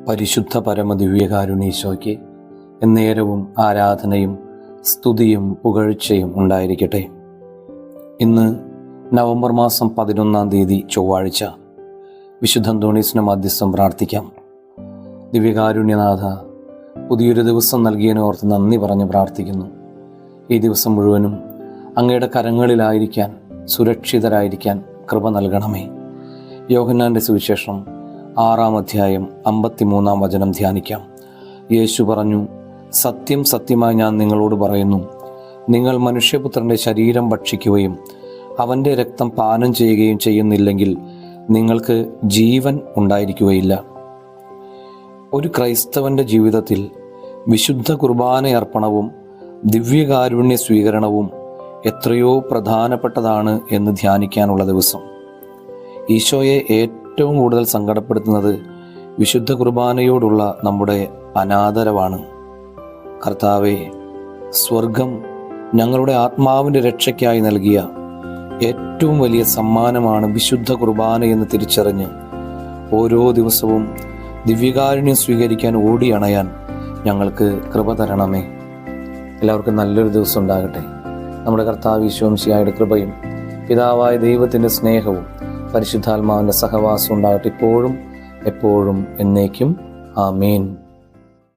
പരിശുദ്ധ പരമദിവ്യകാരുണീശോയ്ക്ക് എന്നേരവും ആരാധനയും സ്തുതിയും പുകഴ്ചയും ഉണ്ടായിരിക്കട്ടെ. ഇന്ന് നവംബർ മാസം 11 ചൊവ്വാഴ്ച. വിശുദ്ധ അന്തോണീസിന് മധ്യസ്ഥം പ്രാർത്ഥിക്കാം. ദിവ്യകാരുണ്യനാഥ, പുതിയൊരു ദിവസം നൽകിയതിനെ ഓർത്ത് നന്ദി പറഞ്ഞ് പ്രാർത്ഥിക്കുന്നു. ഈ ദിവസം മുഴുവനും അങ്ങയുടെ കരങ്ങളിലായിരിക്കാൻ, സുരക്ഷിതരായിരിക്കാൻ കൃപ നൽകണമേ. യോഹന്നാൻ്റെ സുവിശേഷം 6-ാം അധ്യായം 53-ാം വചനം ധ്യാനിക്കാം. യേശു പറഞ്ഞു, സത്യം സത്യമായി ഞാൻ നിങ്ങളോട് പറയുന്നു, നിങ്ങൾ മനുഷ്യപുത്രൻ്റെ ശരീരം ഭക്ഷിക്കുകയും അവൻ്റെ രക്തം പാനം ചെയ്യുകയും ചെയ്യുന്നില്ലെങ്കിൽ നിങ്ങൾക്ക് ജീവൻ ഉണ്ടായിരിക്കുകയില്ല. ഒരു ക്രൈസ്തവൻ്റെ ജീവിതത്തിൽ വിശുദ്ധ കുർബാനയർപ്പണവും ദിവ്യകാരുണ്യ സ്വീകരണവും എത്രയോ പ്രധാനപ്പെട്ടതാണ് എന്ന് ധ്യാനിക്കാനുള്ള ദിവസം. ഈശോയെ ഏറ്റവും കൂടുതൽ സങ്കടപ്പെടുത്തുന്നത് വിശുദ്ധ കുർബാനയോടുള്ള നമ്മുടെ അനാദരവാണ്. കർത്താവേ, സ്വർഗം ഞങ്ങളുടെ ആത്മാവിൻ്റെ രക്ഷയ്ക്കായി നൽകിയ ഏറ്റവും വലിയ സമ്മാനമാണ് വിശുദ്ധ കുർബാനയെന്ന് തിരിച്ചറിഞ്ഞ് ഓരോ ദിവസവും ദിവ്യകാരുണ്യം സ്വീകരിക്കാൻ ഓടിയണയാൻ ഞങ്ങൾക്ക് കൃപ തരണമേ. എല്ലാവർക്കും നല്ലൊരു ദിവസം ഉണ്ടാകട്ടെ. നമ്മുടെ കർത്താവ് ഈശോ മിശിഹായുടെ കൃപയും പിതാവായ ദൈവത്തിൻ്റെ സ്നേഹവും പരിശുദ്ധാത്മാവിൻ്റെ സഹവാസം ഉണ്ടാകട്ടെ, ഇപ്പോഴും എപ്പോഴും എന്നേക്കും. ആമേൻ.